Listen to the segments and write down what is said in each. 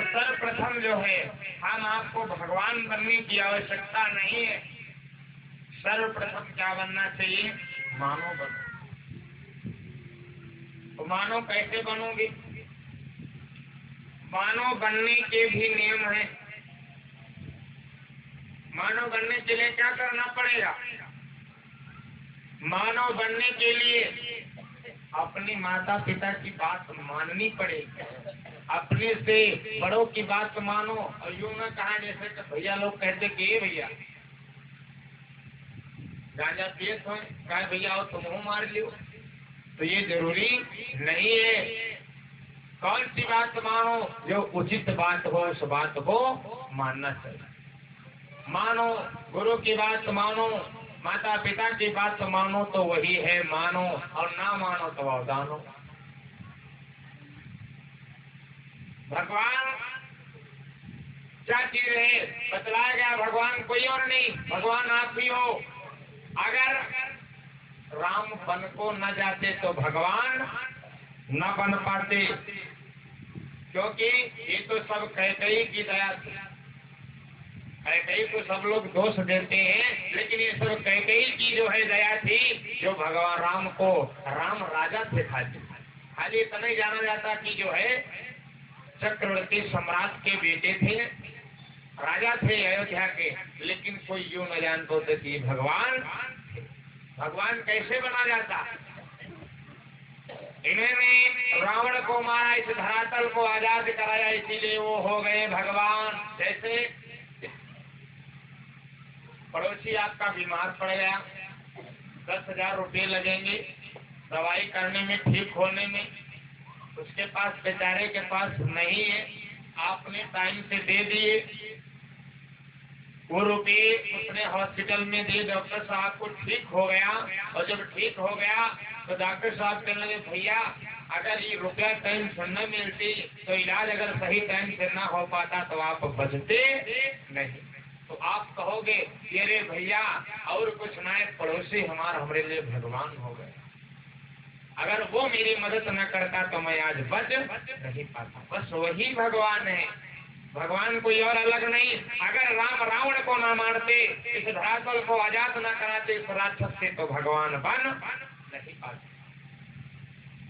सर्वप्रथम जो है, हम आपको भगवान बनने की आवश्यकता नहीं है। सर्वप्रथम क्या बनना चाहिए? मानव बनो। तो मानव कैसे बनोगे? मानव बनने के भी नियम है। मानव बनने के लिए क्या करना पड़ेगा? मानव बनने के लिए अपने माता पिता की बात माननी पड़ेगी। अपने से बड़ों की बात मानो। और यूं न कहा जैसे कि भैया लोग कहते कि ये भैया गांजा पिए तो कहे भैया आओ तुम मुंह मार लियो, तो ये जरूरी नहीं है। कौन सी बात मानो? जो उचित बात हो उस बात को मानना चाहिए। मानो गुरु की बात मानो, माता पिता की बात मानो तो वही है मानो, और ना मानो तो अवदानो। भगवान क्या चीज है बतलाया गया? भगवान कोई और नहीं, भगवान आप ही हो। अगर राम बन को न जाते तो भगवान न बन पाते, क्योंकि ये तो सब कैकेयी की दया थी। कैकेयी को सब लोग दोष देते हैं, लेकिन ये सब कैकेयी की जो है दया थी, जो भगवान राम को, राम राजा थे खाली इतना ही जाना जाता कि जो है चक्रवर्ती सम्राट के बेटे थे, राजा थे अयोध्या के, लेकिन कोई यूं न जान पाते कि भगवान। भगवान कैसे बना जाता? इन्होंने रावण को मारा, इस धरातल को आजाद कराया, इसीलिए वो हो गए भगवान। जैसे पड़ोसी आपका बीमार पड़ गया, 10,000 रुपये लगेंगे दवाई करने में, ठीक होने में। उसके पास, बेचारे के पास नहीं है, आपने टाइम से दे दिए वो रुपये, उसने हॉस्पिटल में दिए, डॉक्टर साहब को ठीक हो गया। और जब ठीक हो गया तो डॉक्टर साहब कहने लगे भैया अगर ये रुपया टाइम से न मिलती तो इलाज अगर सही टाइम से न हो पाता तो आप बचते नहीं। तो आप कहोगे अरे भैया और कुछ ना, पड़ोसी हमारे लिए भगवान हो गए। अगर वो मेरी मदद न करता तो मैं आज बच नहीं पाता। बस वही भगवान है, भगवान कोई और अलग नहीं। अगर राम रावण को न मारते, इस धरातल को आजाद न कराते इस राक्षस से, तो भगवान बन नहीं पाते।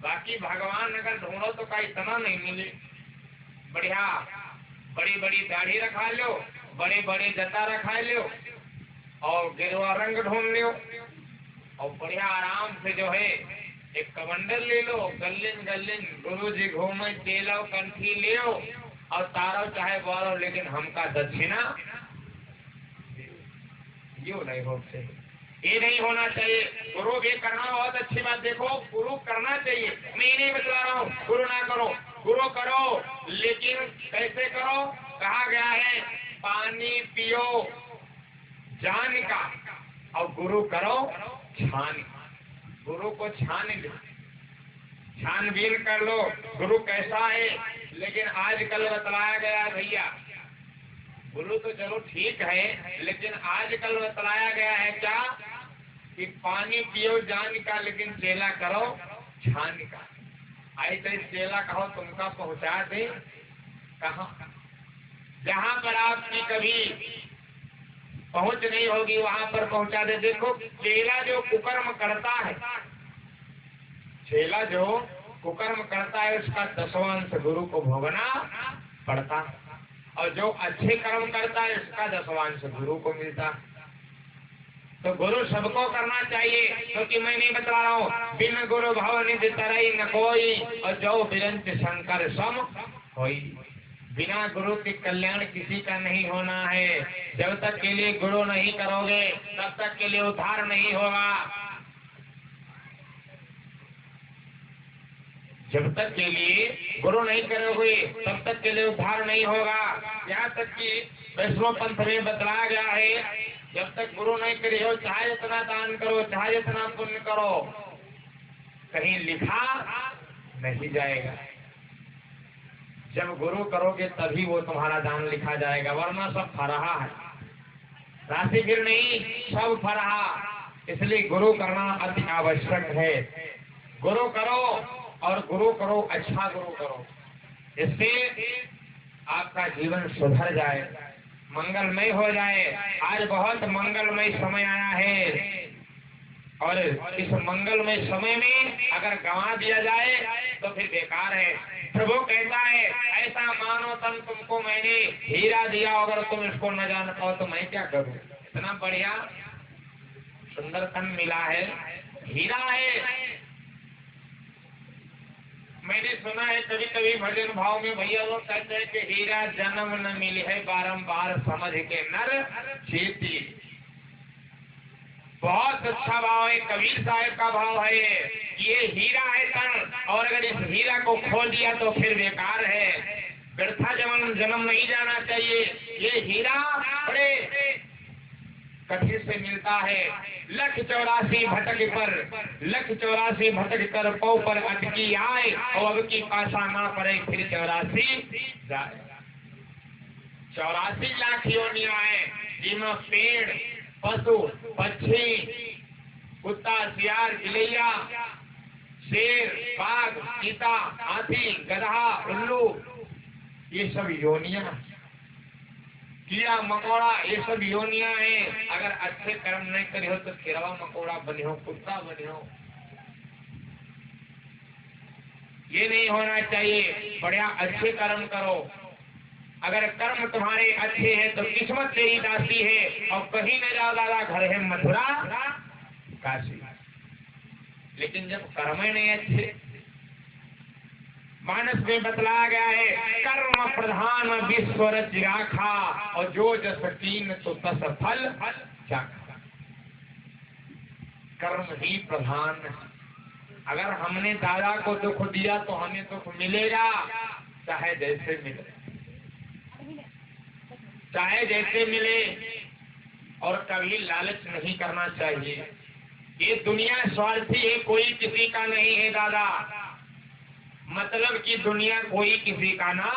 बाकी भगवान अगर ढूंढो तो का इतना नहीं मिले। बढ़िया बड़ी बड़ी दाढ़ी रखा लो, बड़े बड़े जता रखा लो, और गिरवा रंग ढूंढ लो, और बढ़िया आराम से जो है एक कमंडल ले लो, गल्लिन गल्लिन गुरु जी घूमे चेलो कंठी ले, और तारो चाहे बोलो, लेकिन हमका दक्षिणा यू नहीं होते। ये नहीं होना चाहिए। गुरु भी करना बहुत अच्छी बात। देखो गुरु करना चाहिए, मैं नहीं बतला रहा हूँ गुरु ना करो, गुरु करो, लेकिन कैसे करो? कहा गया है पानी पियो जान का, और गुरु करो छान। गुरु को छान लो, छानबीन कर लो गुरु कैसा है। लेकिन आजकल बतलाया गया भैया, गुरु तो चलो ठीक है, लेकिन आजकल बतलाया गया है क्या कि पानी पियो जान का, लेकिन चेला करो छान का। ऐसे चेला कहो तुमका पहुंचा दे कहाँ? जहाँ पर आपकी कभी पहुंच नहीं होगी वहां पर पहुंचा दे। देखो चेला जो कुकर्म करता है, चेला जो कुकर्म करता है उसका 10वां अंश गुरु को भोगना पड़ता है, और जो अच्छे कर्म करता है उसका 10वां अंश गुरु को मिलता। तो गुरु सबको करना चाहिए, क्योंकि मैं नहीं बता रहा हूँ बिन गुरु भव निधि तरई न कोई, और जो बिरंत शंकर सम होई। बिना गुरु के कल्याण किसी का नहीं होना है। जब तक के लिए गुरु नहीं करोगे तब तक के लिए उद्धार नहीं होगा। जब तक के लिए गुरु नहीं करोगे तब तक के लिए उद्धार नहीं होगा। यहाँ तक कि वैष्णव पंथ में बतलाया गया है, जब तक गुरु नहीं करी हो चाहे इतना दान करो, चाहे इतना पुण्य करो, कहीं लिखा नहीं जाएगा। जब गुरु करोगे तभी वो तुम्हारा दान लिखा जाएगा, वरना सब फराहा है, राशि फिर नहीं, सब फराहा। इसलिए गुरु करना अति आवश्यक है। गुरु करो और गुरु करो, अच्छा गुरु करो, इससे आपका जीवन सुधर जाए, मंगलमय हो जाए। आज बहुत मंगलमय समय आया है, और इस मंगलमय समय में अगर गंवा दिया जाए तो फिर बेकार है। प्रभु कहता है ऐसा मानो तन तुमको मैंने हीरा दिया, अगर तुम इसको न जान पाओ तो मैं क्या करूं। इतना बढ़िया सुंदर तन मिला है, हीरा है। मैंने सुना है कभी कभी भजन भाव में भैया लोग कहते हैं कि हीरा जन्म न मिली है, बारंबार समझ के नर चेती। बहुत अच्छा भाव है, कबीर साहब का भाव है। ये हीरा है तन, और अगर इस हीरा को खो दिया तो फिर बेकार है, व्यर्था जन्म नहीं जाना चाहिए। ये हीरा बड़े कठिन से मिलता है। 1,84 भटक पर, 1,84 भटक कर पौ पर अटकी आए, और अब की पासा ना पड़े फिर 84 जाए। 84 लाख योनियां हैं, जिनमें पेड़, पशु, पक्षी, कुत्ता, सियार, गिलैया, शेर, बाघ, चीता, हाथी, गधा, उल्लू, ये सब योनियां, कीड़ा मकोड़ा, ये सब योनियां हैं। अगर अच्छे कर्म नहीं करे हो तो कीड़ा मकोड़ा बने हो, कुत्ता बने हो, ये नहीं होना चाहिए। बढ़िया अच्छे कर्म करो। अगर कर्म तुम्हारे अच्छे हैं तो किस्मत तेरी दासी है, और कहीं न जाओ दादा, घर है मथुरा काशी। लेकिन जब कर्म ही नहीं अच्छे, मानस में बतलाया गया है कर्म प्रधान विश्व रच राखा, और जो जस कीन तो तस फल चाखा। कर्म ही प्रधान। अगर हमने दादा को दुख दिया तो हमें दुख मिलेगा, चाहे जैसे मिले, चाहे जैसे मिले। और कभी लालच नहीं करना चाहिए। ये दुनिया स्वार्थी है, कोई किसी का नहीं है दादा। मतलब कि दुनिया कोई किसी का ना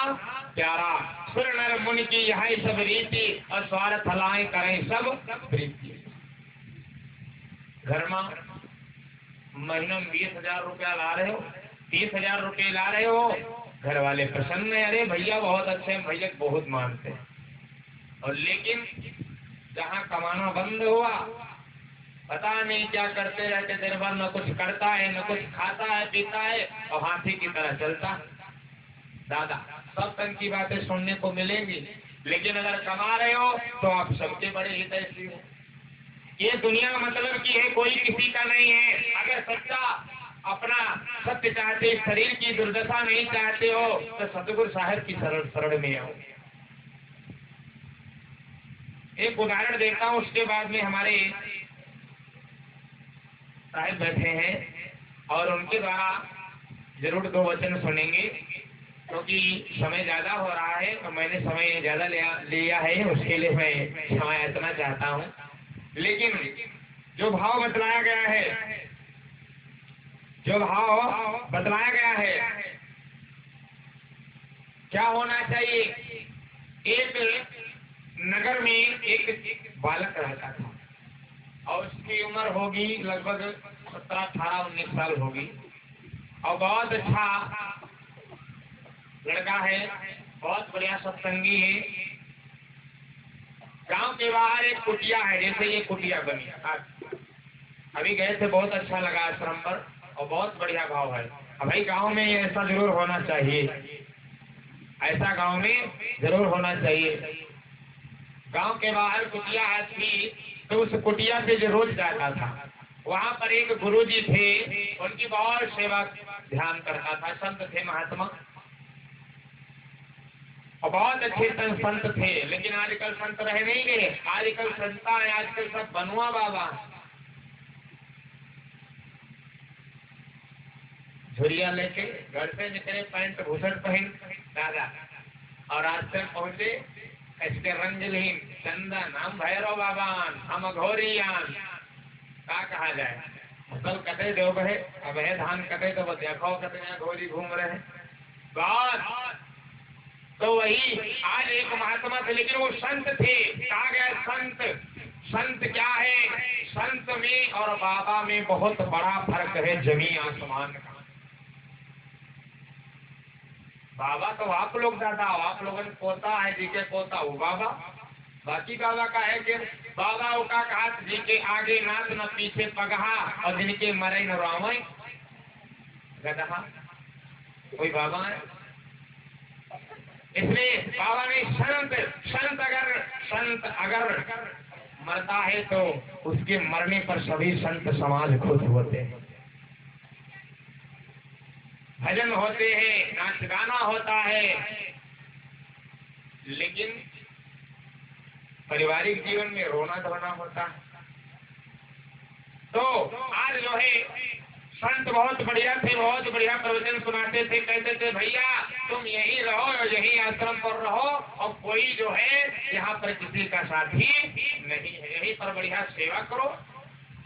प्यारा। सुर नर मुनि की यह सब रीति, और स्वार्थ लाए करें सब प्रीति। घर में महीना में 20,000 रुपया ला रहे हो, 30,000 रुपये ला रहे हो, घर वाले प्रसन्न है, अरे भैया बहुत अच्छे हैं, भैया बहुत मानते हैं। और लेकिन जहाँ कमाना बंद हुआ, पता नहीं क्या करते रहते, दिन भर न कुछ करता है, न कुछ खाता है, पीता है, और हाथी की तरह चलता। दादा सब तरह की बातें सुनने को मिलेंगी, लेकिन अगर कमा रहे हो तो आप सबके बड़े हितैषी हो। ये दुनिया मतलब की है, कोई किसी का नहीं है। अगर सच्चा अपना सत्य चाहते, शरीर की दुर्दशा नहीं चाहते हो, तो सतगुरु साहब की शरण में आओ। एक उदाहरण देता हूँ, उसके बाद में हमारे साहब बैठे हैं और उनके द्वारा जरूर 2 वचन सुनेंगे, क्योंकि समय ज्यादा हो रहा है और मैंने समय ज्यादा लिया है, उसके लिए मैं क्षमा याचना चाहता हूँ। लेकिन जो भाव बतलाया गया है, जो भाव बतलाया गया है, क्या होना चाहिए। एक नगर में एक बालक रहता था, और उसकी उम्र होगी लगभग 17, 18, 19 साल होगी, और बहुत अच्छा लड़का है, बहुत बढ़िया सत्संगी है। गांव के बाहर एक कुटिया है, जैसे ये कुटिया बनी, अभी गए थे, बहुत अच्छा लगा आश्रम पर और बहुत बढ़िया भाव है। अब भाई गांव में ऐसा जरूर होना चाहिए, ऐसा गांव में जरूर होना चाहिए। गांव के बाहर कुटिया थी, तो उस कुटिया से जो रोज जाता था, वहां पर एक गुरुजी थे, उनकी बहुत सेवा ध्यान करता था, संत थे महात्मा और बहुत अच्छे संत थे। लेकिन आजकल संत रहे नहीं गए, आजकल संता है, आजकल सब बनुआ बाबा, झुरिया लेके घर से निकले, पैंट भूषण पहन दादा, और आज तक पहुंचे इसके रंगलीन चंदन, हम भैरव बाबान, हम अघोरियान, क्या कहा जाए। फसल कटे दो बहे, अब है धान कटे तो देखो कितने अघोरी घूम रहे हैं। बहुत तो वही आज एक महात्मा थे, लेकिन वो संत थे। कहा गया संत, संत क्या है, संत में और बाबा में बहुत बड़ा फर्क है, जमीन आसमान का। बाबा तो आप लोग दादा, आप लोगों ने पोता है, जी के पोता वो बाबा। बाकी बाबा का है कि बाबा का कहा, जी के आगे नाथ न पीछे पगहा, और जिनके मरे न रावण गदहा, कोई बाबा है। इसलिए बाबा ने संत अगर मरता है तो उसके मरने पर सभी संत समाज खुश होते हैं, भजन होते हैं, नाच गाना होता है। लेकिन पारिवारिक जीवन में रोना धोना होता है। तो आज जो है संत बहुत बढ़िया थे, बहुत बढ़िया प्रवचन सुनाते थे, कहते थे भैया तुम यहीं रहो और यहीं आश्रम पर रहो, और कोई जो है यहाँ पर किसी का साथी नहीं है, यहीं पर बढ़िया सेवा करो,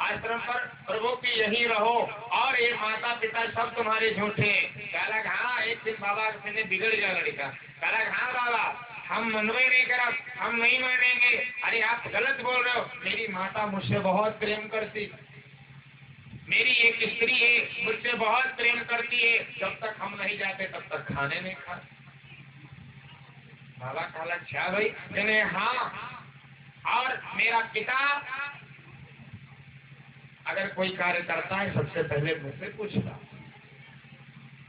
आश्रम पर प्रभु की यहीं रहो, और ये माता पिता सब तुम्हारे झूठे। कहा हाँ, एक दिन बाबा ने बिगड़ गया लड़का, कहा हाँ बाबा हम मनवे नहीं करा, हम नहीं मानेंगे। अरे आप गलत बोल रहे हो, मेरी माता मुझसे बहुत प्रेम करती, मेरी एक स्त्री है मुझसे बहुत प्रेम करती है, जब तक हम नहीं जाते तब तक खाने नहीं खाते। बाबा कहा अच्छा भाई, कहने हाँ, और मेरा पिता अगर कोई कार्य करता है सबसे पहले मुझसे पूछता।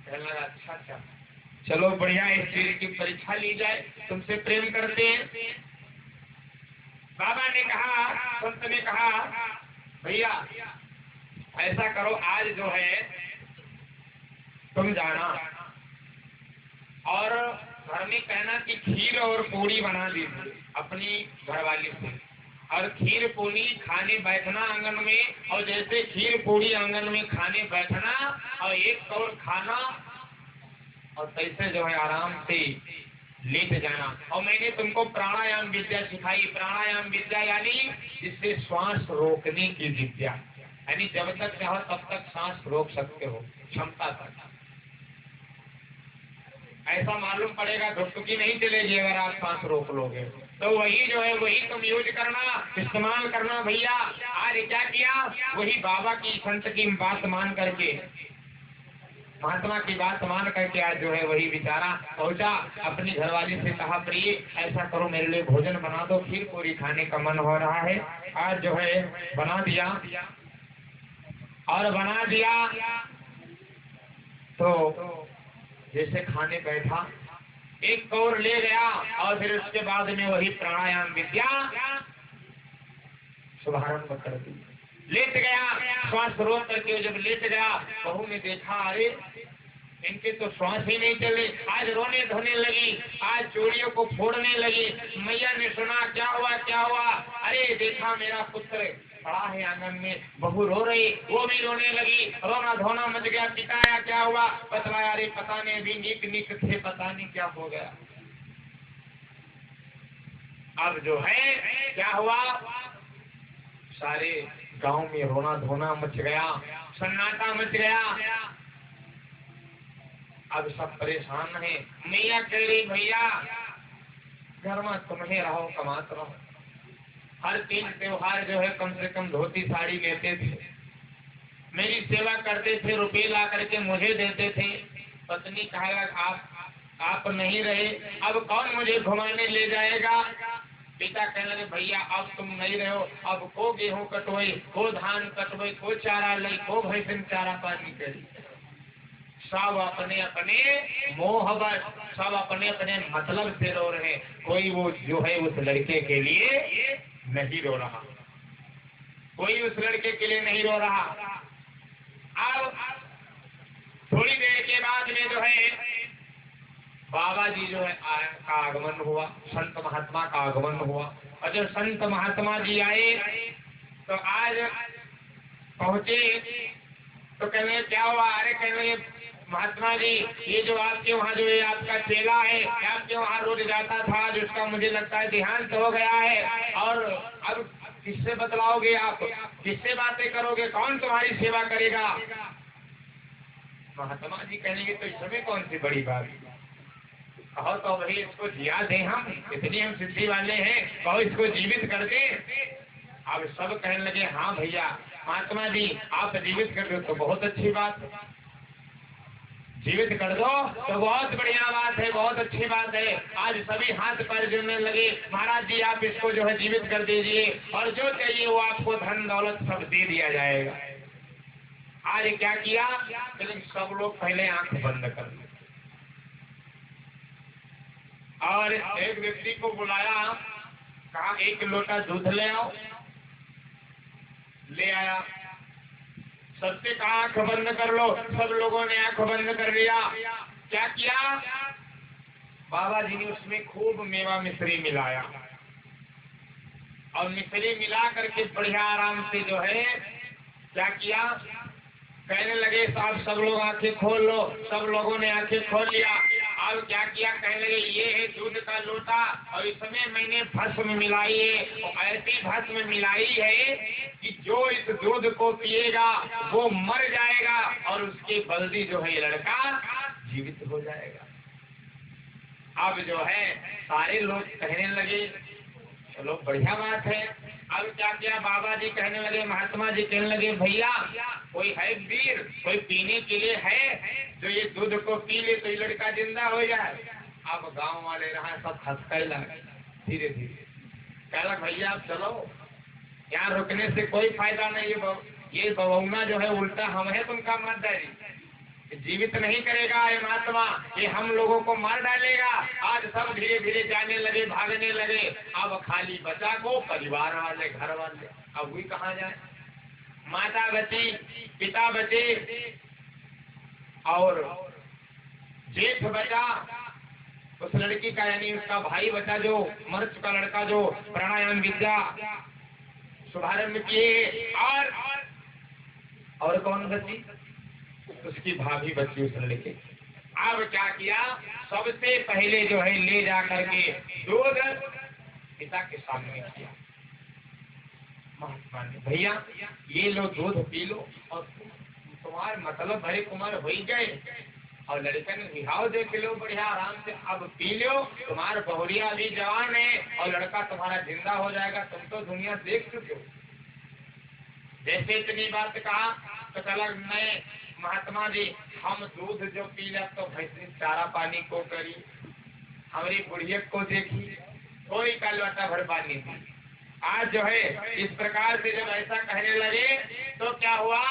कहने लगा अच्छा अच्छा, चलो बढ़िया, इस चीज की परीक्षा ली जाए, तुमसे प्रेम करते हैं। बाबा ने कहा, संत ने कहा भैया ऐसा करो, आज जो है तुम जाना और घर में कहना कि खीर और पूरी बना दीजिए अपनी घरवाली से, और खीर पूरी खाने बैठना आंगन में, और जैसे खीर पूरी आंगन में खाने बैठना और एक कौर खाना, और कैसे जो है आराम से लेट जाना। और मैंने तुमको प्राणायाम विद्या सिखाई, प्राणायाम विद्या यानी जिससे श्वास रोकने की विद्या, यानी जब तक चाहो तब तक सांस रोक सकते हो, क्षमता तक। ऐसा मालूम पड़ेगा धुकधुकी नहीं चलेगी अगर आप सांस रोक लोगे, तो वही जो है वही तुम यूज करना, इस्तेमाल करना भैया। आज क्या किया, वही बाबा की संत की बात मान करके, महात्मा की बात मान करके आज जो है वही बेचारा पहुंचा, अपनी घरवाली से कहा प्रिय ऐसा करो मेरे लिए भोजन बना दो, खीर पूरी खाने का मन हो रहा है। आज जो है बना दिया, और बना दिया तो जैसे खाने बैठा, एक कौर ले गया, और फिर उसके बाद में वही प्राणायाम विद्या शुभारंभ कर दी। लेट गया, श्वास रोक करके जब लेट गया, बहू ने देखा अरे इनके तो श्वास ही नहीं चले, आज रोने धोने लगी, आज चूड़ियों को फोड़ने लगी। मैया ने सुना क्या हुआ क्या हुआ, अरे देखा मेरा पुत्र पड़ा है आंगन में, बहू रो रही, वो भी रोने लगी, रोना धोना मच गया। पिताया क्या हुआ, बतलाया अरे पता नहीं भी नीक नीक थे, पता नहीं क्या हो गया। अब जो है क्या हुआ, सारे गांव में रोना धोना मच गया, सन्नाटा मच गया। अब सब परेशान है। मैया कह रही भैया घर में तुम्हें रहो, कमात रहो। हर तीन त्योहार जो है कम से कम धोती साड़ी लेते थे, मेरी सेवा करते थे, रुपये ला करके मुझे देते थे। पत्नी कहा आप नहीं रहे, अब कौन मुझे घुमाने ले जाएगा। पिता कहने लगे भैया अब तुम नहीं रहो, अब को गेहूं कटोई, को धान कटोई, को चारा लई, को भैंसन चारा पानी करी। सब अपने अपने मोहब्बत, सब अपने अपने मतलब से रो रहे। कोई वो जो है उस लड़के के लिए नहीं रो रहा, कोई उस लड़के के लिए नहीं रो रहा। अब थोड़ी देर के बाद में जो है बाबा जी जो है का आगमन हुआ, संत महात्मा का आगमन हुआ। और जब संत महात्मा जी आए तो आज पहुंचे तो कहने क्या हुआ? अरे कहने महात्मा जी ये जो आपके वहाँ जो है आपका चेला है, आपके वहाँ रोज जाता था, जिसका मुझे लगता है देहांत हो गया है, और अब किससे बतलाओगे आप, किससे बातें करोगे, कौन तुम्हारी सेवा करेगा? महात्मा जी कहेंगे तो इसमें कौन सी बड़ी बात, कहो तो भाई इसको जिया दे, हम इतनी हम सिद्धि वाले हैं, कहो इसको जीवित कर दे। अब सब कहने लगे हाँ भैया महात्मा जी आप जीवित कर दो तो बहुत अच्छी बात, जीवित कर दो तो बहुत बढ़िया बात है, बहुत अच्छी बात है। आज सभी हाथ पैर जोड़ने लगे, महाराज जी आप इसको जो है जीवित कर दीजिए और जो चाहिए वो आपको धन दौलत सब दे दिया जाएगा। आज क्या किया, लेकिन सब लोग पहले आंख बंद कर ली और एक व्यक्ति को बुलाया, कहा एक लोटा दूध ले आओ। ले आया, सबसे कहा आंख बंद कर लो, सब लोगों ने आंख बंद कर लिया। क्या किया, बाबा जी ने उसमें खूब मेवा मिश्री मिलाया और मिश्री मिला करके बढ़िया आराम से जो है क्या किया, कहने लगे साहब सब लोग आंखें खोल लो। सब लोगों ने आंखें खोल लिया। अब क्या किया, कहने लगे ये है दूध का लोटा और इसमें मैंने भस्म मिलाई है, और ऐसी भस्म मिलाई है कि जो इस दूध को पिएगा वो मर जाएगा और उसके बल्दी जो है लड़का जीवित हो जाएगा। अब जो है सारे लोग कहने लगे चलो बढ़िया बात है। अब क्या किया, बाबा जी कहने लगे, महात्मा जी कहने लगे भैया कोई है वीर, कोई पीने के लिए है जो ये दूध को पी ले तो ये लड़का जिंदा हो जाए। अब गांव वाले रहा सब हंसने लगे, धीरे धीरे कह लग भैया आप चलो, यहाँ रुकने से कोई फायदा नहीं है, ये बबौना जो है उल्टा हम है तुमका मारदारी, जीवित नहीं करेगा ये महात्मा, ये हम लोगों को मार डालेगा। आज सब धीरे धीरे जाने लगे, भागने लगे। अब खाली बचा को परिवार वाले, घर वाले, अब वही कहाँ जाए, माता बची, पिता बचे और जेठ बचा, उस लड़की का यानी उसका भाई बचा जो मर चुका लड़का जो प्राणायाम विद्या शुभारंभ किए, और कौन बची, उसकी भाभी बची उस लड़के। अब क्या किया, सबसे पहले जो है ले जा करके दूध पिता के सामने किया। महात्मा ने भैया ये लो दूध पी लो और तुम्हारे मतलब भरे कुमार हो ही गए, और लड़का ने रिहाव देख लो बढ़िया आराम से, अब पी लो, तुम्हारा बहुरिया भी जवान है और लड़का तुम्हारा जिंदा हो जाएगा, तुम तो दुनिया देख चुके हो। जैसे इतनी बात कहा तो चला मैं महात्मा जी हम दूध जो पी जा तो भैंसी चारा पानी को करी, हमारी बुढ़िया को देखी, कोई का लोटा भर पानी दी। आज जो है इस प्रकार से जब ऐसा कहने लगे तो क्या हुआ,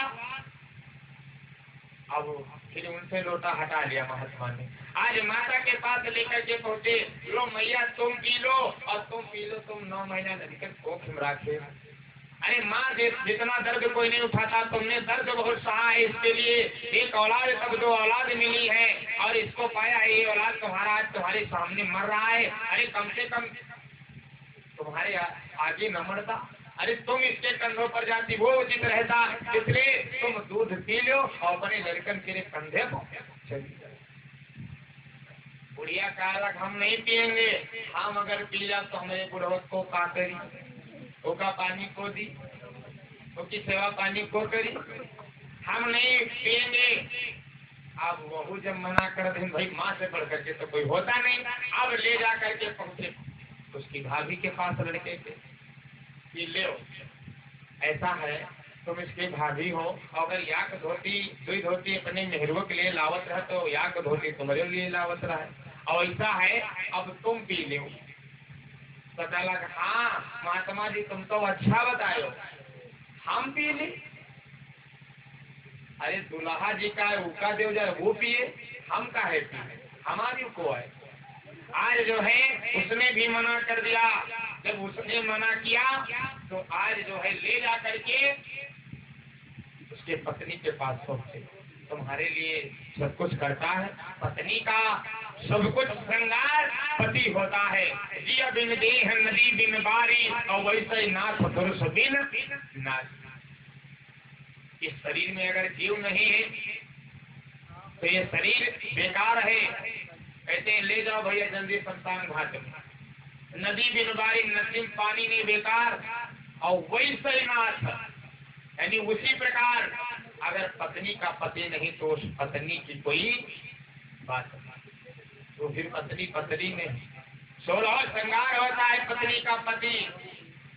अब फिर उनसे लोटा हटा लिया महात्मा ने। आज माता के पास लेकर के पहुंचे, लो मैया तुम पी लो और तुम पी लो, तुम 9 महीना लड़कर कोख में रखे। अरे माँ जितना दर्द कोई नहीं उठाता, तुमने दर्द बहुत सहा है, इसके लिए एक औलाद तब 2 औलाद मिली है और इसको पाया है, ये औलाद तुम्हारा आज तुम्हारे सामने मर रहा है। अरे कम से कम तुम्हारे आगे न मरता, अरे तुम इसके कंधों पर जाती वो उचित रहता, इसलिए तुम दूध पी लो और अपने लड़कन के लिए कंधे को चली जाए। बुढ़िया कहा हम नहीं पियेंगे, हम अगर पी जाए तो हमें बुढ़वत को का करी, ओका पानी को दी, ओकी सेवा पानी को करी, हम नहीं पिएंगे। अब वह जब मना कर दे भाई माँ से बढ़ करके तो कोई होता नहीं, अब ले जा करके पहुंचे उसकी भाभी के पास लड़के के, कि ले ऐसा है तुम इसकी भाभी हो, अगर याक धोती 2 धोती अपने मेहरुओं के लिए लावत रहे तो याक धोती तुम्हारे लिए लावत रहा है, और ऐसा है अब तुम पी लो। पता लगा, हाँ महात्मा जी तुम तो अच्छा बताए हो, हम पी ले। अरे दुल्हा जी का उका देव जाए वो पिए, हम का है पिए, हमारी को है। आज जो है उसने भी मना कर दिया। जब उसने मना किया तो आज जो है ले जा करके उसके पत्नी के पास पहुंचे। तुम्हारे लिए सब कुछ करता है, पत्नी का सब कुछ श्रृंगार पति होता है। जिया बिन देह नदी बिन बारी, और वैसे ही नाथ पुरुष बिन नारी। इस शरीर में अगर जीव नहीं है तो ये शरीर बेकार है। कहते हैं ले जाओ भैया जल्दी शमशान घाट में। नदी बिन बारी, नदी में पानी नहीं बेकार, और वैसे ही नाथ, यानी उसी प्रकार अगर पत्नी का पति नहीं तो उस पत्नी की कोई बात नहीं। तो फिर पत्नी पत्नी में 16 श्रृंगार होता है पत्नी का पति।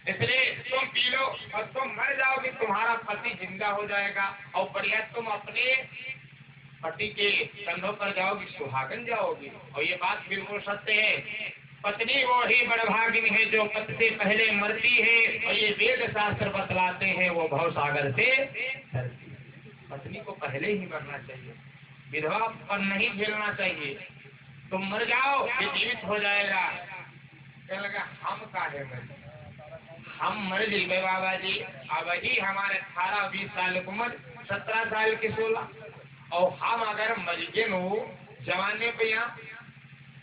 इसलिए तुम पी लो और तुम मर जाओगे, तुम्हारा पति जिंदा हो जाएगा, और बढ़िया तुम अपने पति के कंधों पर जाओगी, सुहागन जाओगी। और ये बात बिल्कुल सत्य है। पत्नी वो ही बड़भागिन है जो पति से पहले मरती है, और ये वेद शास्त्र बतलाते हैं वो भव सागर से तरती है। पत्नी को पहले ही मरना चाहिए, विधवा पर नहीं झेलना चाहिए। तुम मर जाओ ये जीवित हो जाएगा। क्या लगा हम का है मर, हम मर जाए बाबा जी। अब ही हमारे 18-20 साल की उम्र, 17 साल की 16, और हम अगर मर गए नो जवानी पे यहाँ,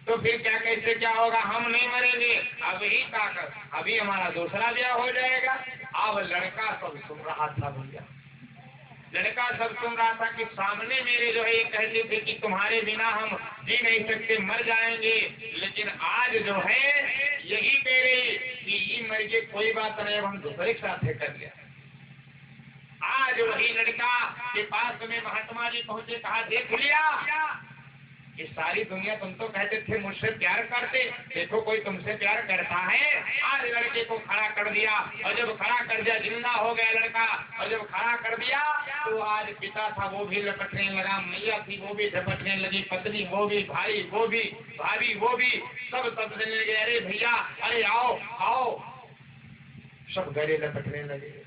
तो फिर क्या कैसे क्या होगा, हम नहीं मरेंगे। अभी का कर, अभी हमारा दूसरा ब्याह हो जाएगा। अब लड़का सब सुन रहा था भैया, लड़का सब सुन रहा था कि सामने मेरे जो है ये कहते थे कि तुम्हारे बिना हम जी नहीं सकते, मर जाएंगे। लेकिन आज जो है यही कह रही कि ये मर के कोई बात नहीं, अब हम दूसरे के साथ कर लिया। आज वही लड़का के पास में महात्मा जी पहुंचे, कहा देख लिया कि सारी दुनिया तुम तो कहते थे मुझसे प्यार करते, देखो कोई तुमसे प्यार करता है। आज लड़के को खड़ा कर दिया, और जब खड़ा कर दिया जिंदा हो गया लड़का। और जब खड़ा कर दिया तो आज पिता था वो भी लपटने लगा, मैया थी वो भी झपटने लगी, पत्नी वो भी, भाई वो भी, भाभी वो भी, सब देने लगे, अरे भैया अरे आओ आओ, सब गले लपटने लगे।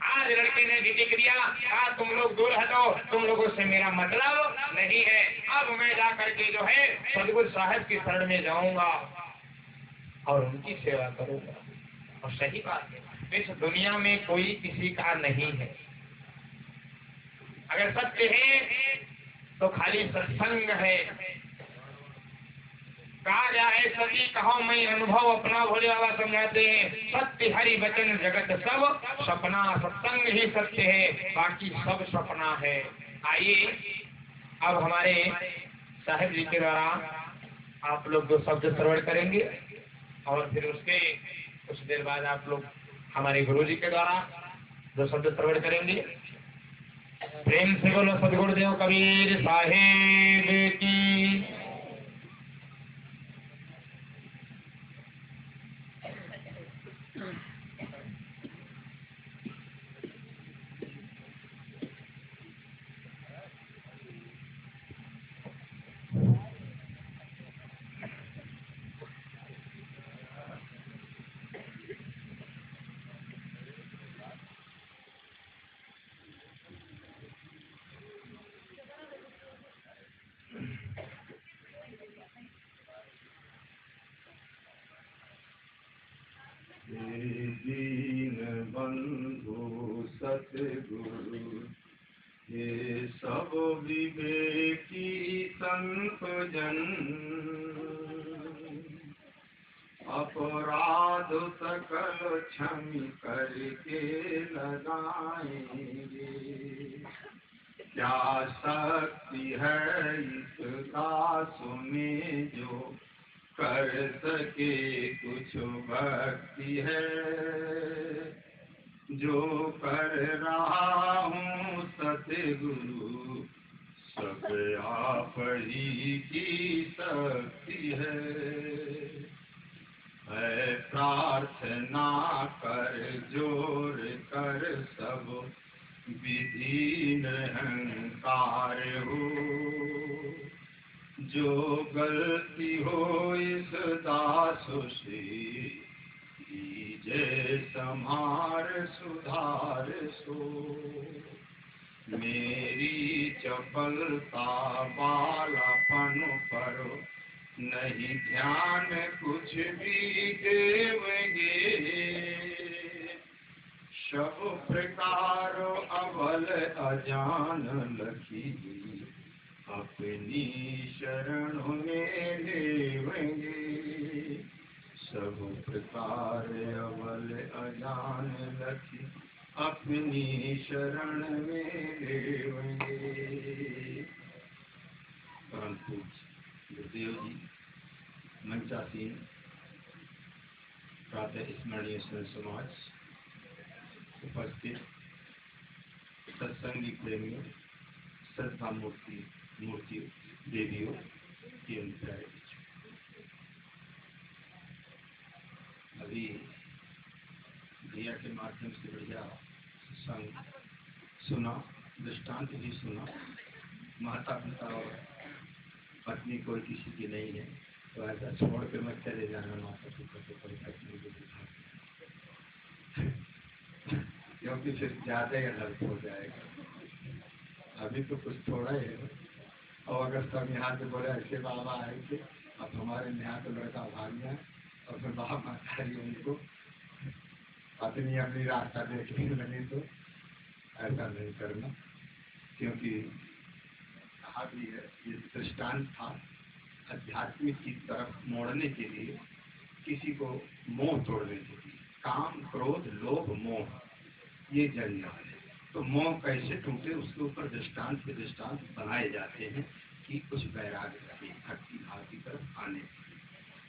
आज लड़के ने झिझक दिया, कहा तुम लोग दूर हटो, तुम लोगों से मेरा मतलब नहीं है। अब मैं जा करके जो है सदगुरु साहब की शरण में जाऊंगा और उनकी सेवा करूंगा। और सही बात है, इस दुनिया में कोई किसी का नहीं है। अगर सत्य है तो खाली सत्संग है। कहा गया है सभी कहो मैं अनुभव अपना, भोले बाबा समझाते हैं सत्य हरि वचन जगत सब सपना, सत्संग ही सत्य है, बाकी सब सपना है। आइए अब हमारे साहिब जी के द्वारा आप लोग दो शब्द श्रवण करेंगे, और फिर उसके कुछ देर बाद आप लोग हमारे गुरु जी के द्वारा दो शब्द श्रवण करेंगे। प्रेम से बोलो सदगुरुदेव कबीर साहेब की। दीन बंधु सतगुरु ये सब विवेकी संत जन, अपराध सकल क्षमि करके लगाएंगे। क्या शक्ति है इस दास में जो कर सके कुछ भक्ति है, जो कर रहा हूँ सतगुरु सब आप ही की शक्ति है। मैं प्रार्थना कर जोर कर सब विधि निरंकार हो, जो गलती हो इस दास से कीजे संहार सुधार सो। मेरी चपलता बालापन पर नहीं ध्यान कुछ भी देवगे। सब प्रकार अबल अजान लखी अपनी शरण में लेवेंगे। सब प्रकार अबल अजान लखी अपनी शरण में लेवेंगे। परम पूज्य गुरुदेव जी मंचासीन प्रातः स्मरणीय संत समाज उपस्थित सत्संगी प्रेमियों, श्रद्धा मूर्ति देवियों एवं प्यारे, अभी भैया के माध्यम से बढ़िया संग सुना, दृष्टांत भी सुना। माता पिता और पत्नी कोई किसी की नहीं है तो ऐसा छोड़ के मत चले जाना माता पिता को, कोई पत्नी को दिखा, क्योंकि फिर ज्यादा ही अलग हो जाएगा। अभी तो कुछ थोड़ा ही है। और अगर सब यहाँ से बोले ऐसे बाबा आए थे, अब हमारे यहाँ तो लड़का भाग गया और फिर बाबा माता जी उनको अपनी अपनी रास्ता देखने लगे, तो ऐसा नहीं करना। क्योंकि कहा भी है, ये दृष्टांत था आध्यात्मिक की तरफ मोड़ने के लिए, किसी को मोह तोड़ने के लिए। काम क्रोध लोभ मोह ये जंजाल है। तो मोह कैसे टूटे उसके ऊपर दृष्टांत के दृष्टांत बनाए जाते हैं कि कुछ वैराग्य रहे, भक्ति भाव की तरफ आने।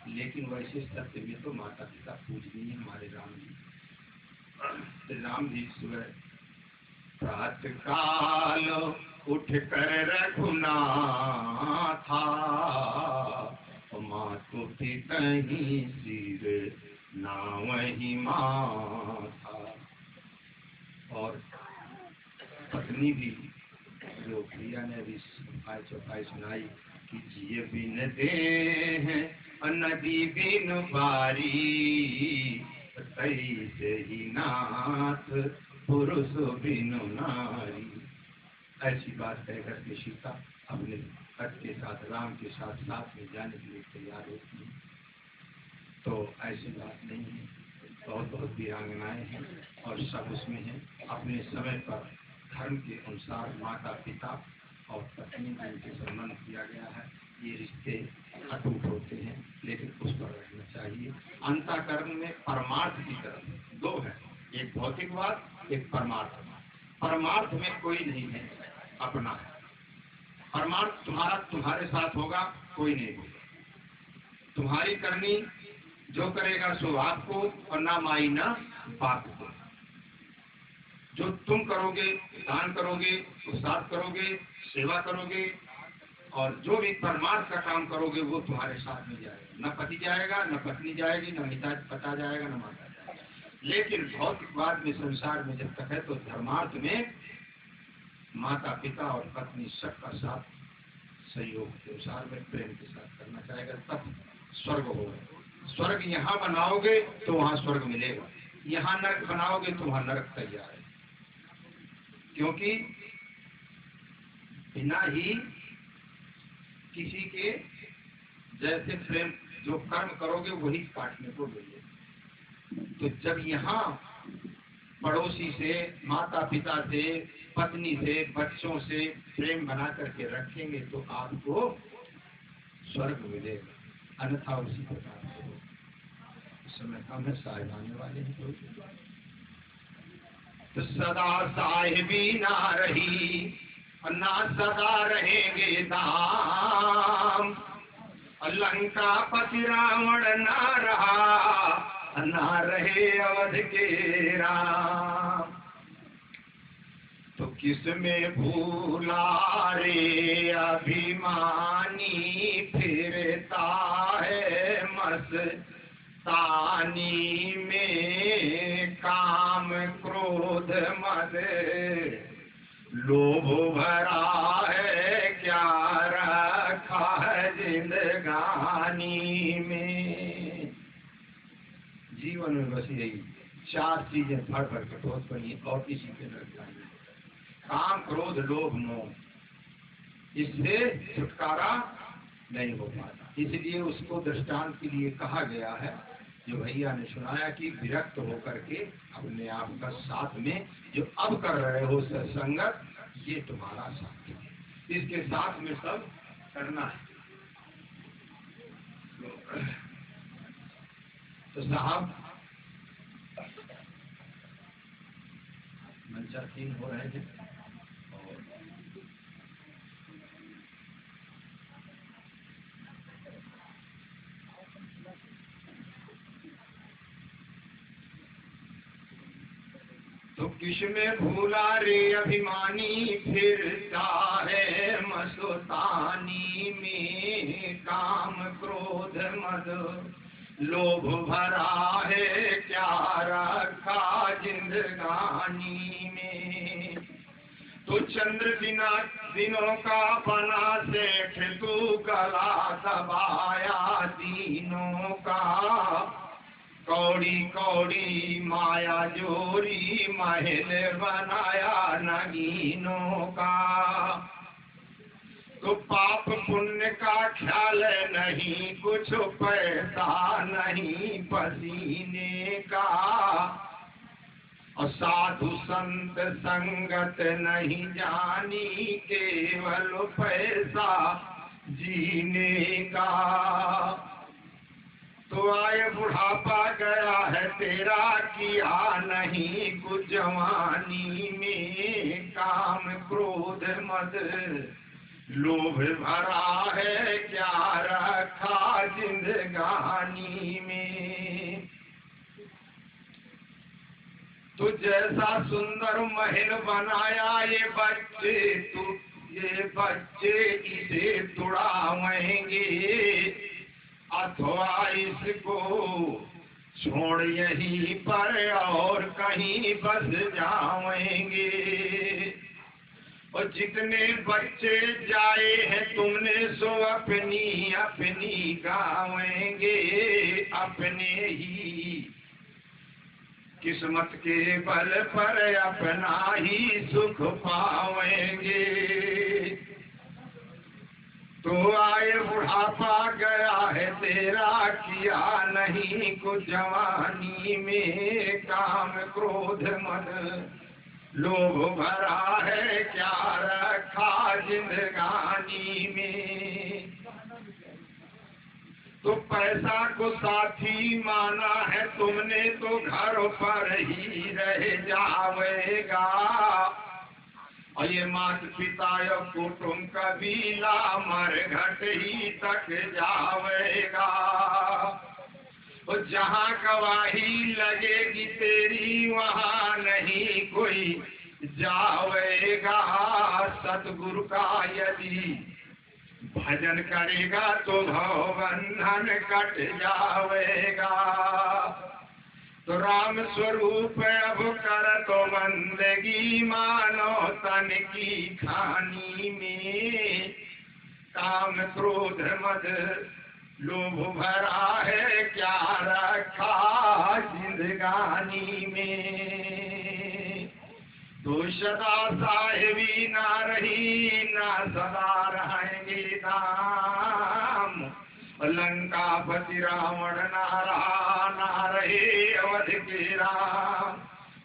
लेकिन वैसे सत्य में तो माता पिता पूजनीय हमारे राम जी। राम जी सुबह प्रातः काल उठ कर रघुनाथा, मातु पिता ही सिर नावहि माथा। और पत्नी भी, जो प्रिया ने भी चौपाई सुनाई कि जिए बिन दे हैं नदी बिन बारी, तैसे ही नाथ पुरुष बिन नारी। ऐसी बात कहकर के सीता अपने पति के साथ, राम के साथ साथ में जाने के लिए तैयार होती है। तो ऐसी बात नहीं है, बहुत बहुत वीरांगनाएं हैं और सब उसमें हैं। अपने समय पर धर्म के अनुसार माता पिता और पत्नी जिनके संबंध किया गया है, ये रिश्ते अटूट होते हैं, लेकिन उस पर रहना चाहिए। अंतःकरण में परमार्थ की तरफ दो है, एक भौतिकवाद, एक परमार्थ। परमार्थ में कोई नहीं है, अपना है। परमार्थ तुम्हारा तुम्हारे साथ होगा, कोई नहीं होगा। तुम्हारी करनी जो करेगा सो आपको, और ना माई ना बाप को। जो तुम करोगे, दान करोगे, प्रसाद करोगे, सेवा करोगे, और जो भी परमार्थ का काम करोगे वो तुम्हारे साथ में जाएगा। न पति जाएगा, न पत्नी जाएगी, न पिता जाएगा, न माता जाएगा। लेकिन भौतिकवाद में, संसार में जब तक है, तो धर्मार्थ में माता पिता और पत्नी सबका साथ सहयोग के अनुसार में प्रेम के साथ करना चाहेगा, तब स्वर्ग होगा। स्वर्ग यहाँ बनाओगे तो वहाँ स्वर्ग मिलेगा, यहाँ नरक बनाओगे तो वहाँ नरक तैयार है। क्योंकि बिना ही किसी के जैसे प्रेम जो कर्म करोगे वही काटने को मिलेगा। तो जब यहाँ पड़ोसी से, माता पिता से, पत्नी से, बच्चों से प्रेम बना करके रखेंगे तो आपको स्वर्ग मिलेगा, अन्यथा उसी प्रकार से इस समय कम है, साहिब आने वाले हैं। तो सदा साहिबी ना रही, ना सदा रहेंगे दाम। लंका पति रावण ना रहा, ना रहे अवध के राम। तो किसमें भूला रे अभिमानी, फिरता है मस्तानी में। काम क्रोध मद लोभ भरा है, क्या रखा है जिंदगानी में। जीवन में बस यही 4 चीजें भर भर के बहुत पड़ी और किसी के लग जाएंगे। काम, क्रोध, लोभ, मोह, इससे छुटकारा नहीं हो पाता। इसलिए उसको दृष्टांत के लिए कहा गया है, जो भैया ने सुनाया कि विरक्त होकर के अपने आप का साथ में जो अब कर रहे हो सत्संगत, ये तुम्हारा साथ है, इसके साथ में सब करना है। तो साहब मंचासीन हो रहे थे और तो किसमें भूला रे अभिमानी, फिरता है मस्तानी में। काम, क्रोध, मद, लोभ भरा है, क्या रखा जिंदगानी में। तो चंद्र दिनों का बना सेठ, तू गला दबाया दीनों का। कौड़ी कौड़ी माया जोरी, महल बनाया नगीनों का। तो पाप पुण्य का ख्याल नहीं, कुछ पैसा नहीं पसीने का। और साधु संत संगत नहीं जानी, केवल पैसा जीने का। तो आए बुढ़ापा गया है तेरा, किया नहीं कुछ जवानी में। काम, क्रोध, मद, लोभ भरा है, क्या रखा जिंदगानी में। तो जैसा सुंदर महल बनाया ये बच्चे इसे तुड़ावेंगे, अथवा इसको छोड़ यहीं पर और कहीं बस जाएंगे। और जितने बच्चे जाए हैं तुमने, सो अपनी अपनी गावेंगे। अपने ही किस्मत के बल पर अपना ही सुख पावेंगे। तो आए बुढ़ापा गया है तेरा, किया नहीं कुछ जवानी में। काम, क्रोध, मद, लोभ भरा है, क्या रखा जिंदगानी में। तो पैसा को साथी माना है तुमने, तो घर पर ही रह जावेगा। और ये मात पिता या कुटुंब कबीला मर घट ही तक जावेगा। और जहाँ गवाही लगेगी तेरी, वहाँ नहीं कोई जावेगा। सतगुरु का यदि भजन करेगा तो भव बंधन कट जावेगा। तो राम स्वरूप अब कर तो बंदगी, मानो तन की खानी में। काम, क्रोध, मद, लोभ भरा है, क्या रखा जिंदगानी में। तो सदा साहेबी ना रही, ना सदा रहेंगे दाम। लंकापति रावण ना रहा, ना रहे अवध के राम।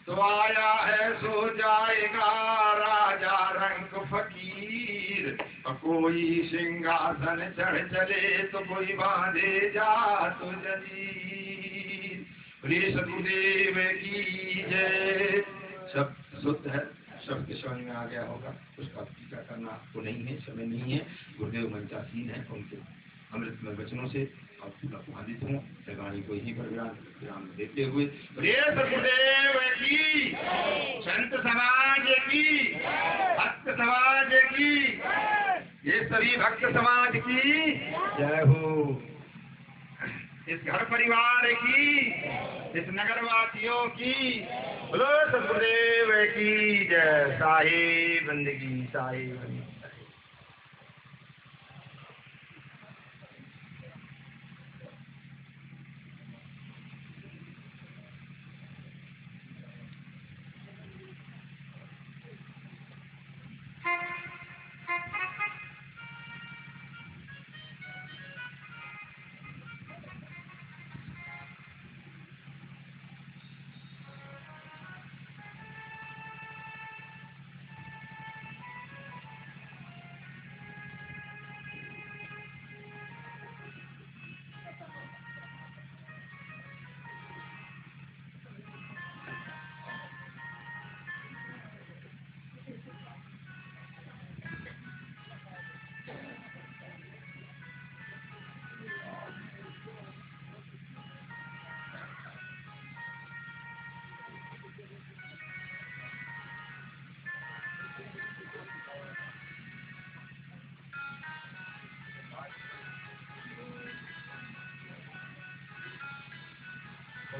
तो आया है सो जाएगा राजा रंग फकीर। कोई सिंहासन चढ़ चले तो कोई बांधे जा तो जंजीर। बोलिए सतगुरुदेव की जय। सब शुद्ध है, सबके समझ में आ गया होगा। उसका टीका करना आपको नहीं है, समय नहीं है। गुरुदेव मंचासीन है, उनके अमृतमय वचनों से और पूरा आदित हूँ। जगानी को यहीं पर विराम देते हुए गुरुदेव की, संत समाज की, भक्त समाज की, ये सभी भक्त समाज की जय हो। इस घर परिवार की, इस नगर वासियों की, बोलो सतगुरुदेव की जय। साहिब बंदगी, साहिब बंदगी।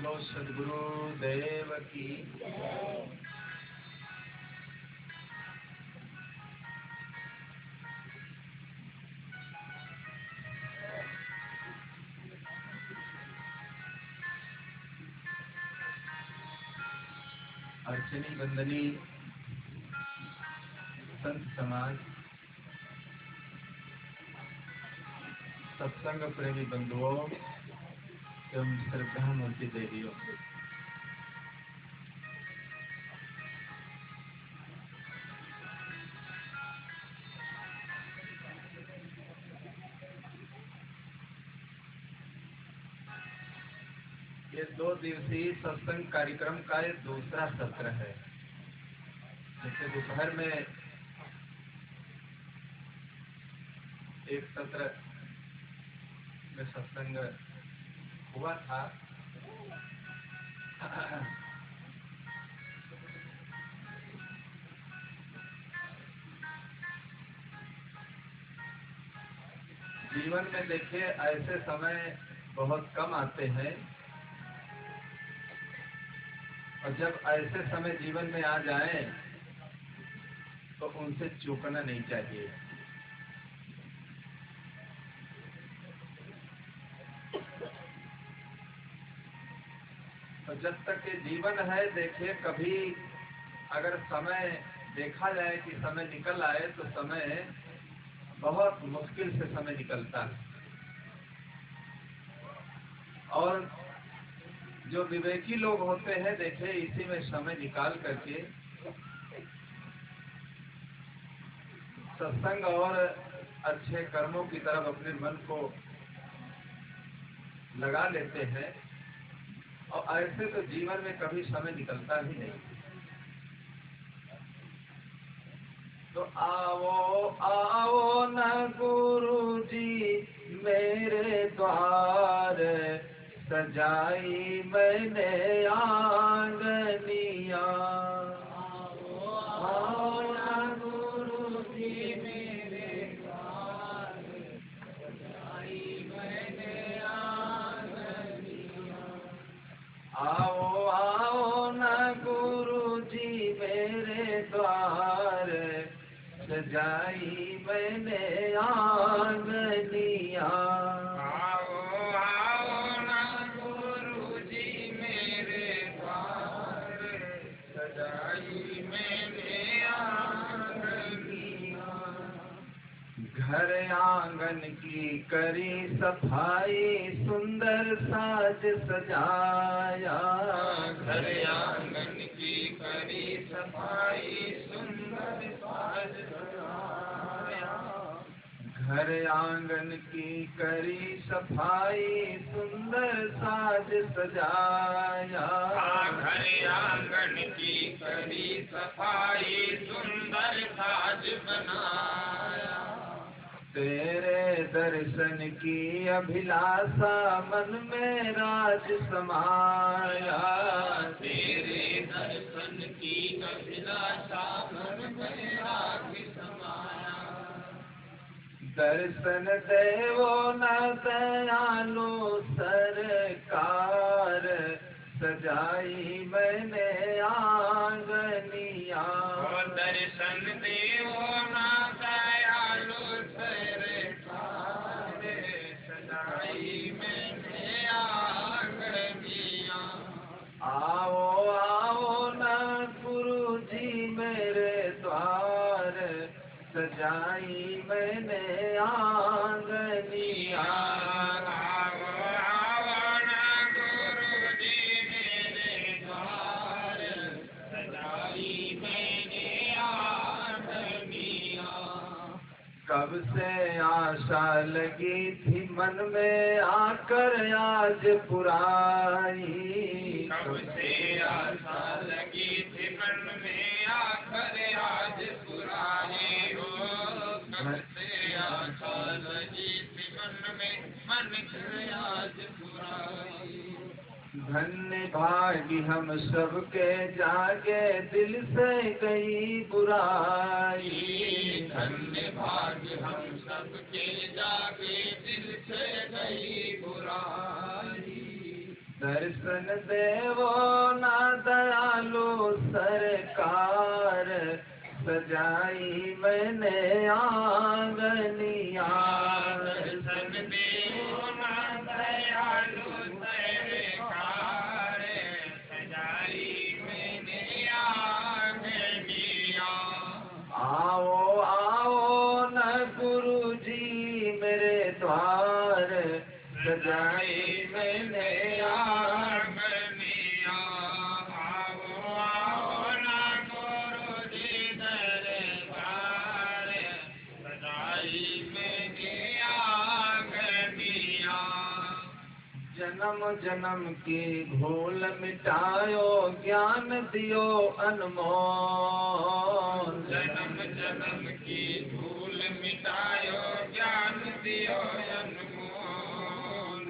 बोलो सद्गुरु देव की। अर्चनी बंदनी संत समाज, सत्संग प्रेमी बंधुओं एवं श्रद्धामूर्ति देवियों, ये 2 दिवसीय सत्संग कार्यक्रम का ये दूसरा सत्र है। जैसे दोपहर में एक सत्र में सत्संग हुआ था, जीवन में देखिए ऐसे समय बहुत कम आते हैं, और जब ऐसे समय जीवन में आ जाएं तो उनसे चूकना नहीं चाहिए। तो जब तक ये जीवन है, देखिए कभी अगर समय देखा जाए कि समय निकल आए तो समय बहुत मुश्किल से समय निकलता है। और जो विवेकी लोग होते हैं, देखिए इसी में समय निकाल करके सत्संग और अच्छे कर्मों की तरफ अपने मन को लगा लेते हैं, और ऐसे तो जीवन में कभी समय निकलता ही नहीं। तो आओ आओ न गुरु जी मेरे द्वार, सजाई मैंने आंगनिया। आओ न गुरु जी मेरे द्वार, सजाई मैंने आंगनिया। आओ आओ न गुरु जी मेरे द्वार, सजाई मैंने आंगनिया। आओ आओ न गुरु जी मेरे द्वार, सजाई मैंने आंगनिया। घर आंगन की करी सफाई, सुंदर साज सजाया। घर आंगन की करी सफाई, सुंदर साज सजाया। घर आंगन की करी सफाई, सुंदर साज सजाया। घर आंगन की करी सफाई, सुंदर साज बनाया। तेरे दर्शन की अभिलाषा मन में राज समाया। तेरे दर्शन की अभिलाषा मन में राज समाया। दर्शन देवो न दयालु सरकार, सजाई मैंने आंगनिया। दर्शन देवो न दयालु सरकार, सजाई मैंने आंगनिया। आओ आओ न गुरु जी मेरे द्वार, सजाई मैंने आंगनिया। आओ आओ न गुरु जी मेरे द्वार, सजाई मैंने आंगनिया। कब से आशा लगी थी मन में, आकर आज पुराई। कब से आशा लगी थी मन में, आकर आज पुराई हो। कब से आशा लगी थी मन में, मन कर आज पुराई। धन्य भागी हम सबके जागे, दिल से गई बुराई। धन्य भाग्य हम सबके जागे, दिल से गई बुराई। दर्शन देवो ना दयालु सरकार, सजाई मैंने आंगनिया। दर्शन देवो ना दयालु सरकार, सजाई मैंने आंगनिया। आओ आओ न गुरु जी मेरे द्वार, सजाई मैंने आंगनिया। आओ आओ ना गुरु जी दरबार, सजाई मैंने आंगनिया। जन्म जन्म की भूल मिटायो, ज्ञान दियो अनमोल। जन्म जन्म की भूल मिटायो, ज्ञान दियो अनमोल।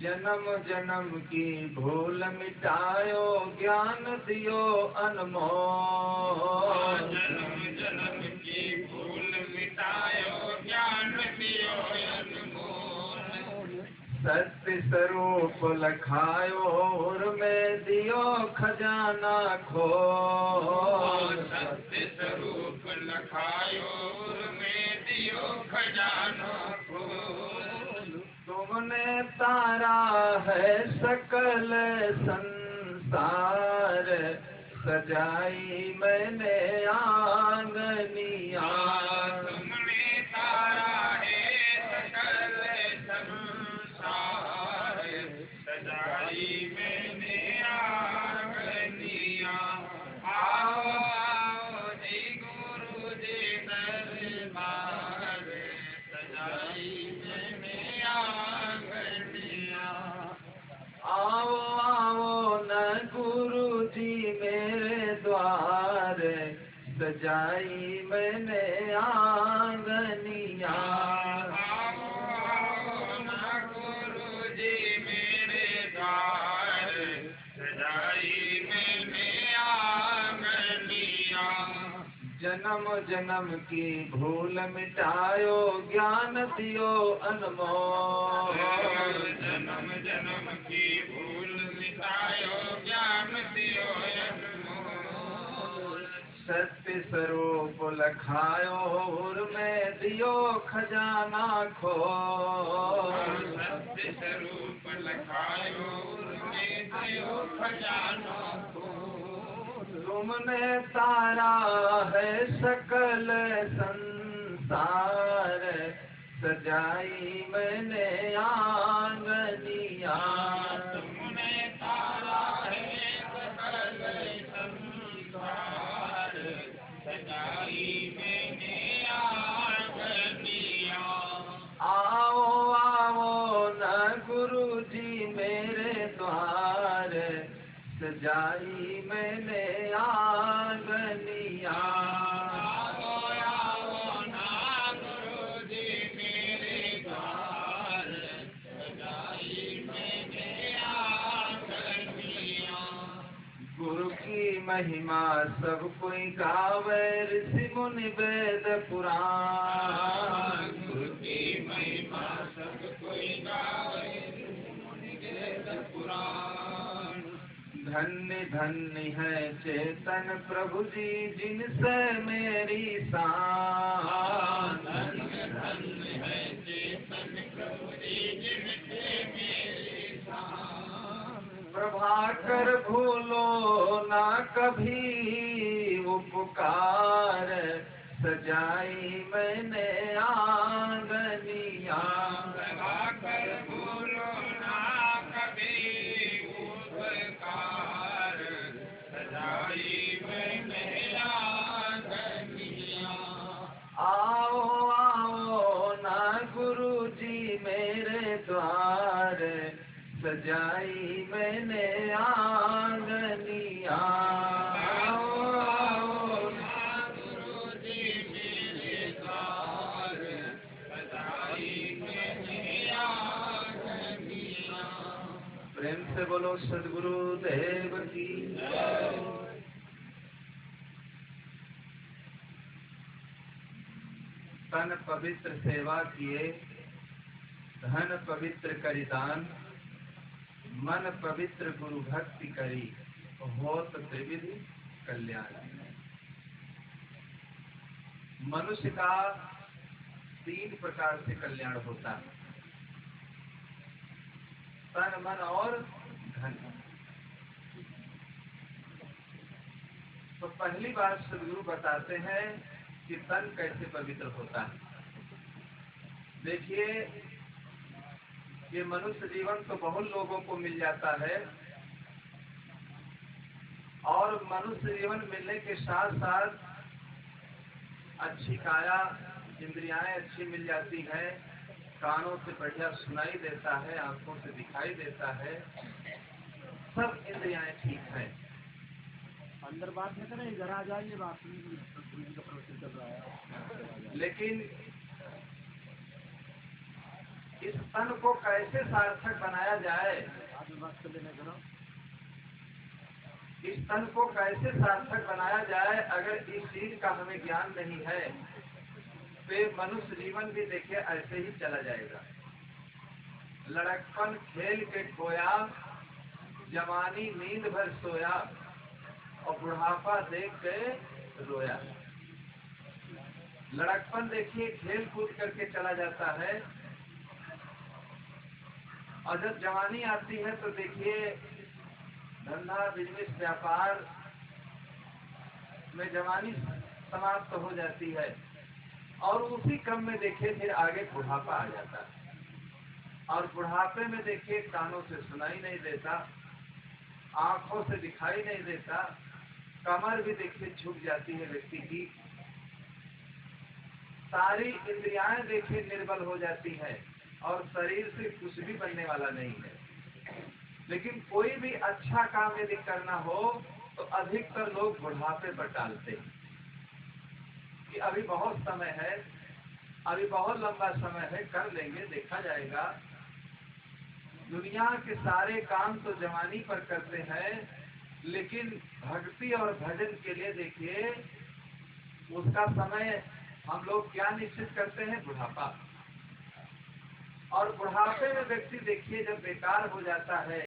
जन्म जन्म की भूल मिटायो, ज्ञान दियो अनमोल। जन्म जन्म की भूल मिटायो, ज्ञान दियो अनमोल। सत्य स्वरूप लखायो, और में दियो खजाना खोल। सत्य स्वरूप लखायो, में दियो खजाना खोल। तुमने तारा है सकल संसार, सजाई मैंने आंगनिया। तुमने तारा है सकल संसार, सजाई मैंने आंगनिया। आओ आओ जी गुरु जी दरबार, सजाई मैंने आंगनिया। आओ आओ न गुरु जी मेरे द्वार, सजाई मैंने आंगनिया। आओ आओ ना गुरु जी मेरे द्वार, सजाई मैंने आंगनिया। जन्म जन्म की भूल मिटायो, ज्ञान दियो अनमोल। जन्म जन्म की भूल मिटायो, ज्ञान दियो अनमोल। सत्य स्वरूप लखायो, और में दियो खजाना खोल। सत्य स्वरूप लखायो, में दियो खजाना खोल। तुमने तारा है सकल संसार, सजाई मैंने आंगनिया। तुमने तारा है सकल संसार, सजाई मैंने आंगनिया। आओ आओ न गुरु जी मेरे द्वार, सजाई मैंने आंगनिया। आओ आओ ना गुरु जी मेरे द्वार, सजाई मैंने आंगनिया। गुरु की महिमा सब कोई गावे, ऋषि मुनि वेद पुराण। गुरु की महिमा सब कोई गावे, मुनि वेद पुराण। धन्य धन्य है चेतन प्रभु जी, जिनसे मेरी शान। धन्य धन्य है चेतन प्रभु जी, जिनसे मेरी शान। प्रभाकर भूलो ना कभी उपकार, सजाई मैंने आंगनिया। प्रभाकर भूलो ना कभी उपकार, सजाई मैंने आंगनिया। आओ आओ ना गुरु जी मेरे द्वार, सजाई मैंने आंगनिया। आओ आओ ना गुरु जी मेरे द्वार, सजाई मैंने आंगनिया। प्रेम से बोलो सद्गुरु देव की। तन पवित्र सेवा किए, धन पवित्र करिदान, मन पवित्र गुरु भक्ति करी, होत त्रिविधि कल्याण। मनुष्य का 3 प्रकार से कल्याण होता है, तन मन और धन। तो पहली बात सदगुरु बताते हैं कि तन कैसे पवित्र होता है। देखिए, ये मनुष्य जीवन तो बहुत लोगों को मिल जाता है, और मनुष्य जीवन मिलने के साथ साथ अच्छी काया, इंद्रियाएं अच्छी मिल जाती हैं, कानों से बढ़िया सुनाई देता है, आंखों से दिखाई देता है, सब इंद्रियाएं ठीक हैं। अंदर बात न करें, इधर आ जाइए, बात का प्रवचन चल रहा है। लेकिन इस तन को कैसे सार्थक बनाया जाए, आज बात कर लेना करो। इस तन को कैसे सार्थक बनाया जाए, अगर इस चीज का हमें ज्ञान नहीं है तो ये मनुष्य जीवन भी देखिए ऐसे ही चला जाएगा। लड़कपन खेल के खोया, जवानी नींद भर सोया, और बुढ़ापा देख के रोया। लड़कपन देखिए खेल कूद करके चला जाता है, और जब जवानी आती है तो देखिए धंधा, बिजनेस, व्यापार में जवानी समाप्त हो जाती है, और उसी क्रम में देखिए फिर आगे बुढ़ापा आ जाता है, और बुढ़ापे में देखिए कानों से सुनाई नहीं देता, आंखों से दिखाई नहीं देता, कमर भी देखिए झुक जाती है व्यक्ति की, सारी इंद्रियाएं देखिए निर्बल हो जाती है, और शरीर से कुछ भी बनने वाला नहीं है। लेकिन कोई भी अच्छा काम यदि करना हो तो अधिकतर लोग बुढ़ापे पर टालते हैं कि अभी बहुत समय है, अभी बहुत लंबा समय है, कर लेंगे, देखा जाएगा। दुनिया के सारे काम तो जवानी पर करते हैं, लेकिन भक्ति और भजन के लिए देखिए उसका समय हम लोग क्या निश्चित करते हैं, बुढ़ापा। और बुढ़ापे में व्यक्ति देखिए जब बेकार हो जाता है,